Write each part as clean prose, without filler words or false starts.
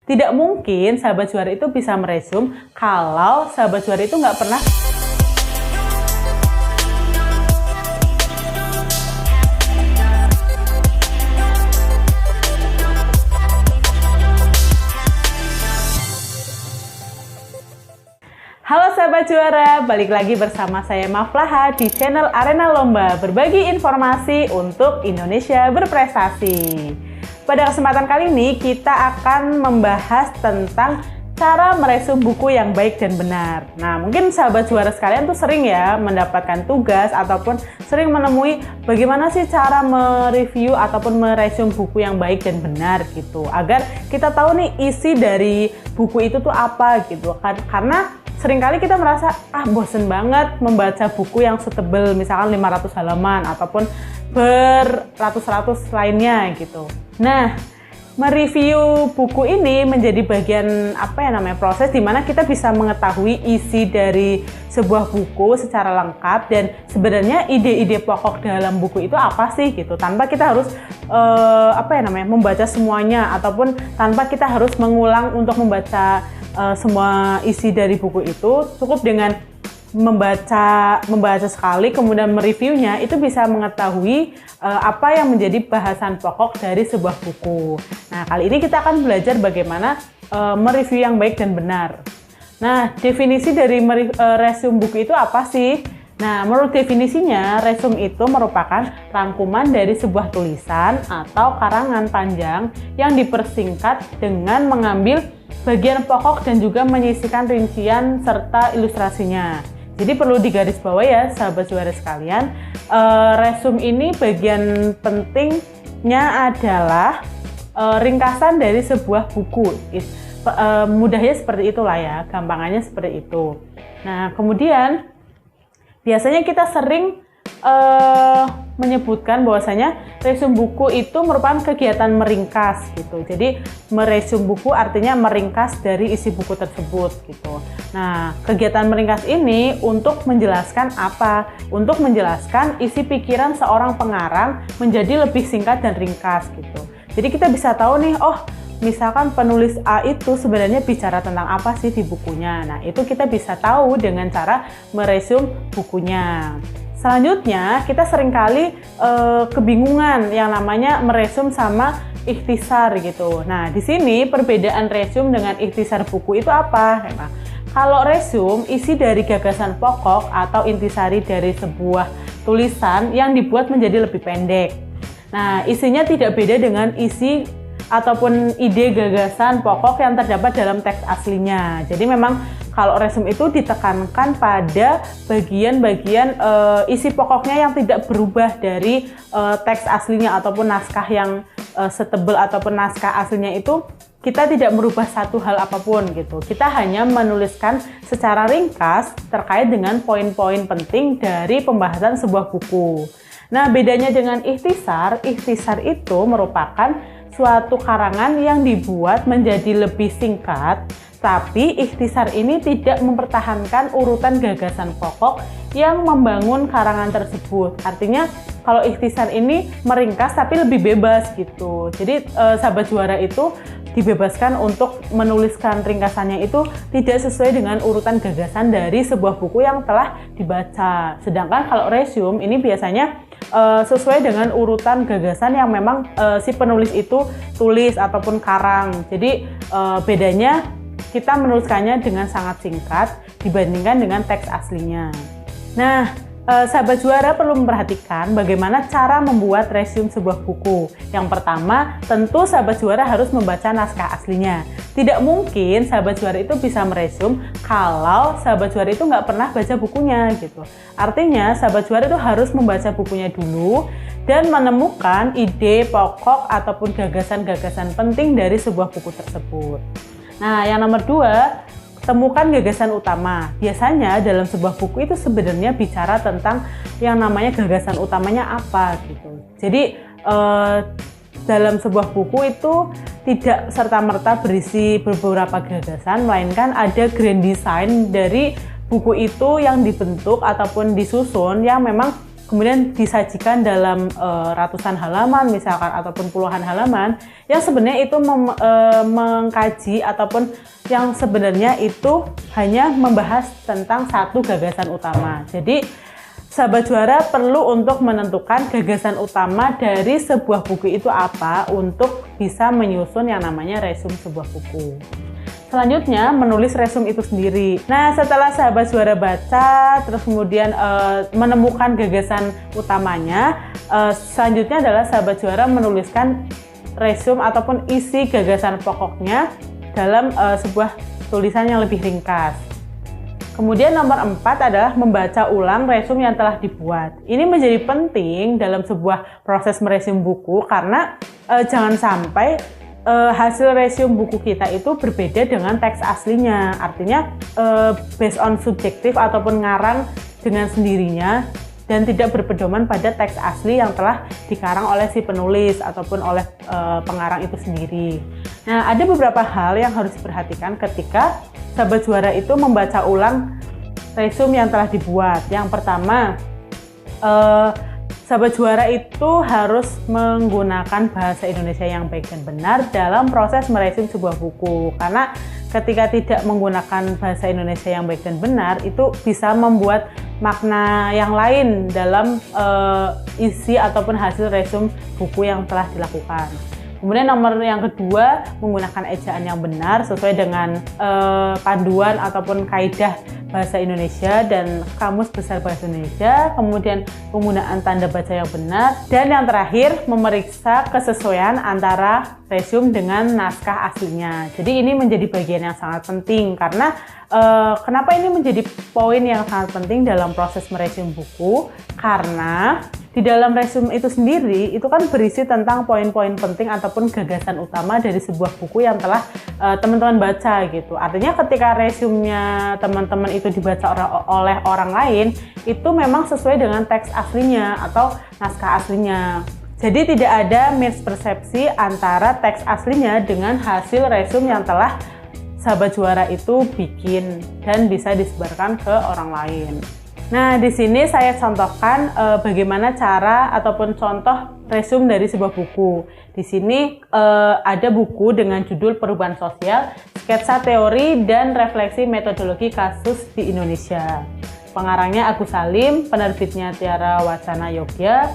Tidak mungkin sahabat juara itu bisa meresume kalau sahabat juara itu nggak pernah Halo sahabat juara, balik lagi bersama saya Maflaha di channel Arena Lomba, berbagi informasi untuk Indonesia berprestasi. Pada kesempatan kali ini kita akan membahas tentang cara meresume buku yang baik dan benar. Nah, mungkin sahabat juara sekalian tuh sering ya mendapatkan tugas ataupun sering menemui bagaimana sih cara mereview ataupun meresume buku yang baik dan benar gitu. Agar kita tahu nih isi dari buku itu tuh apa gitu. Karena seringkali kita merasa bosen banget membaca buku yang setebel misalkan 500 halaman ataupun beratus-ratus lainnya gitu. Nah, mereview buku ini menjadi bagian proses di mana kita bisa mengetahui isi dari sebuah buku secara lengkap dan sebenarnya ide-ide pokok dalam buku itu apa sih gitu, tanpa kita harus membaca semuanya ataupun tanpa kita harus mengulang untuk membaca semua isi dari buku itu. Cukup dengan membaca sekali kemudian mereviewnya, itu bisa mengetahui apa yang menjadi bahasan pokok dari sebuah buku. Nah, kali ini kita akan belajar bagaimana mereview yang baik dan benar. Nah, definisi dari resume buku itu apa sih? Nah, menurut definisinya, resume itu merupakan rangkuman dari sebuah tulisan atau karangan panjang yang dipersingkat dengan mengambil bagian pokok dan juga menyisihkan rincian serta ilustrasinya. Jadi perlu digarisbawahi ya sahabat juara sekalian, resume ini bagian pentingnya adalah ringkasan dari sebuah buku. Mudahnya seperti itulah ya, gampangannya seperti itu. Nah, kemudian biasanya kita sering menyebutkan bahwasanya resume buku itu merupakan kegiatan meringkas gitu. Jadi meresume buku artinya meringkas dari isi buku tersebut gitu. Nah, kegiatan meringkas ini untuk menjelaskan apa? Untuk menjelaskan isi pikiran seorang pengarang menjadi lebih singkat dan ringkas gitu. Jadi kita bisa tahu nih, misalkan penulis A itu sebenarnya bicara tentang apa sih di bukunya. Nah, itu kita bisa tahu dengan cara meresume bukunya. Selanjutnya, kita seringkali kebingungan yang namanya meresume sama ikhtisar gitu. Nah, di sini perbedaan resume dengan ikhtisar buku itu apa? Nah, kalau resume isi dari gagasan pokok atau intisari dari sebuah tulisan yang dibuat menjadi lebih pendek. Nah, isinya tidak beda dengan isi ataupun ide gagasan pokok yang terdapat dalam teks aslinya. Jadi memang kalau resume itu ditekankan pada bagian-bagian isi pokoknya yang tidak berubah dari teks aslinya ataupun naskah yang setebal ataupun naskah aslinya itu kita tidak merubah satu hal apapun gitu. Kita hanya menuliskan secara ringkas terkait dengan poin-poin penting dari pembahasan sebuah buku. Nah, bedanya dengan ikhtisar itu merupakan suatu karangan yang dibuat menjadi lebih singkat, tapi ikhtisar ini tidak mempertahankan urutan gagasan pokok yang membangun karangan tersebut. Artinya kalau ikhtisar ini meringkas tapi lebih bebas gitu. Jadi sahabat juara itu dibebaskan untuk menuliskan ringkasannya itu tidak sesuai dengan urutan gagasan dari sebuah buku yang telah dibaca. Sedangkan kalau resume ini biasanya sesuai dengan urutan gagasan yang memang si penulis itu tulis ataupun karang. Jadi bedanya kita menuliskannya dengan sangat singkat dibandingkan dengan teks aslinya. Nah, sahabat juara perlu memperhatikan bagaimana cara membuat resume sebuah buku. Yang pertama, tentu sahabat juara harus membaca naskah aslinya. Tidak mungkin sahabat juara itu bisa meresume kalau sahabat juara itu nggak pernah baca bukunya gitu. Artinya sahabat juara itu harus membaca bukunya dulu dan menemukan ide pokok ataupun gagasan-gagasan penting dari sebuah buku tersebut. Nah, yang nomor 2, temukan gagasan utama. Biasanya dalam sebuah buku itu sebenarnya bicara tentang yang namanya gagasan utamanya apa gitu. Jadi dalam sebuah buku itu tidak serta-merta berisi beberapa gagasan, melainkan ada grand design dari buku itu yang dibentuk ataupun disusun yang memang kemudian disajikan dalam ratusan halaman misalkan ataupun puluhan halaman, yang sebenarnya itu mengkaji ataupun yang sebenarnya itu hanya membahas tentang satu gagasan utama. Jadi sahabat juara perlu untuk menentukan gagasan utama dari sebuah buku itu apa untuk bisa menyusun yang namanya resume sebuah buku. Selanjutnya menulis resume itu sendiri. Nah, setelah sahabat juara baca terus kemudian menemukan gagasan utamanya, selanjutnya adalah sahabat juara menuliskan resume ataupun isi gagasan pokoknya dalam sebuah tulisan yang lebih ringkas. Kemudian nomor 4 adalah membaca ulang resume yang telah dibuat. Ini menjadi penting dalam sebuah proses meresume buku karena jangan sampai hasil resume buku kita itu berbeda dengan teks aslinya. Artinya based on subjektif ataupun ngarang dengan sendirinya dan tidak berpedoman pada teks asli yang telah dikarang oleh si penulis ataupun oleh pengarang itu sendiri. Nah, ada beberapa hal yang harus diperhatikan ketika sahabat juara itu membaca ulang resume yang telah dibuat. Yang pertama, sahabat juara itu harus menggunakan bahasa Indonesia yang baik dan benar dalam proses meresume sebuah buku. Karena ketika tidak menggunakan bahasa Indonesia yang baik dan benar, itu bisa membuat makna yang lain dalam isi ataupun hasil resume buku yang telah dilakukan. Kemudian nomor yang kedua, menggunakan ejaan yang benar sesuai dengan panduan ataupun kaidah bahasa Indonesia dan Kamus Besar Bahasa Indonesia. Kemudian penggunaan tanda baca yang benar. Dan yang terakhir, memeriksa kesesuaian antara resume dengan naskah aslinya. Jadi ini menjadi bagian yang sangat penting karena kenapa ini menjadi poin yang sangat penting dalam proses meresume buku? Karena di dalam resume itu sendiri, itu kan berisi tentang poin-poin penting ataupun gagasan utama dari sebuah buku yang telah teman-teman baca gitu. Artinya ketika resumenya teman-teman itu dibaca oleh orang lain, itu memang sesuai dengan teks aslinya atau naskah aslinya. Jadi tidak ada mispersepsi antara teks aslinya dengan hasil resume yang telah sahabat juara itu bikin dan bisa disebarkan ke orang lain. Nah, di sini saya contohkan bagaimana cara ataupun contoh resume dari sebuah buku. Di sini ada buku dengan judul Perubahan Sosial, Sketsa Teori dan Refleksi Metodologi Kasus di Indonesia. Pengarangnya Agus Salim, penerbitnya Tiara Wacana Yogya,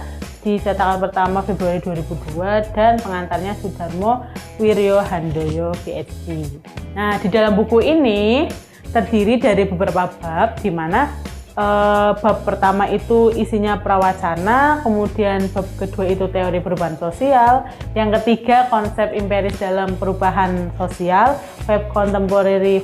di cetakan pertama Februari 2002 dan pengantarnya Sudarmo Wiryo Handoyo, PhD. Nah, di dalam buku ini terdiri dari beberapa bab di mana bab pertama itu isinya prawacana, kemudian bab kedua itu teori perubahan sosial, yang ketiga konsep empiris dalam perubahan sosial, web contemporary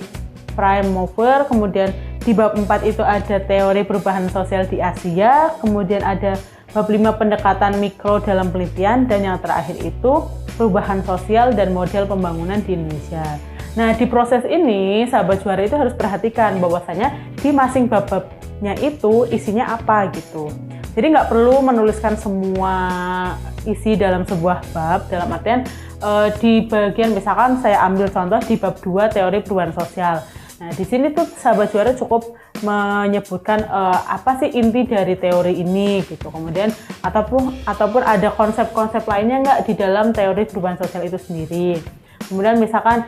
prime mover, kemudian di bab 4 itu ada teori perubahan sosial di Asia, kemudian ada bab 5 pendekatan mikro dalam penelitian, dan yang terakhir itu perubahan sosial dan model pembangunan di Indonesia. Nah, di proses ini sahabat juara itu harus perhatikan bahwasanya di masing bab-babnya itu isinya apa gitu. Jadi nggak perlu menuliskan semua isi dalam sebuah bab, dalam artian di bagian misalkan saya ambil contoh di bab 2 teori perubahan sosial. Nah, di sini tuh sahabat juara cukup menyebutkan apa sih inti dari teori ini gitu. Kemudian ataupun ada konsep-konsep lainnya nggak di dalam teori perubahan sosial itu sendiri. Kemudian misalkan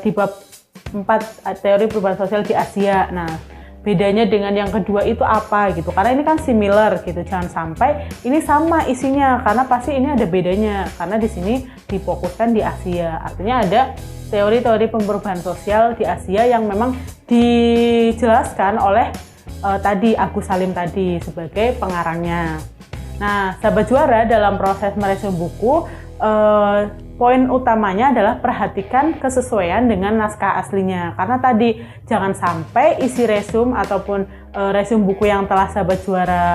di bab 4 teori perubahan sosial di Asia. Nah, bedanya dengan yang kedua itu apa gitu. Karena ini kan similar gitu. Jangan sampai ini sama isinya karena pasti ini ada bedanya. Karena di sini difokuskan di Asia. Artinya ada teori-teori perubahan sosial di Asia yang memang dijelaskan oleh tadi Agus Salim tadi sebagai pengarangnya. Nah, sahabat juara dalam proses meresume buku, poin utamanya adalah perhatikan kesesuaian dengan naskah aslinya. Karena tadi jangan sampai isi resume ataupun resume buku yang telah sahabat juara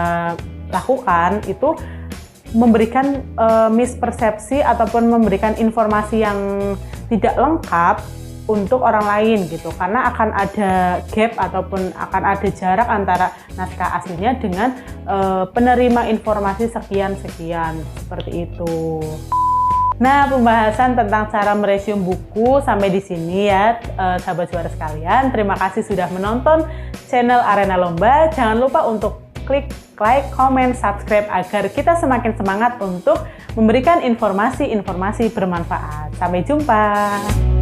lakukan itu memberikan mispersepsi ataupun memberikan informasi yang tidak lengkap untuk orang lain gitu. Karena akan ada gap ataupun akan ada jarak antara naskah aslinya dengan penerima informasi sekian-sekian seperti itu. Nah, pembahasan tentang cara meresume buku sampai di sini ya, sahabat juara sekalian. Terima kasih sudah menonton channel Arena Lomba. Jangan lupa untuk klik like, comment, subscribe agar kita semakin semangat untuk memberikan informasi-informasi bermanfaat. Sampai jumpa.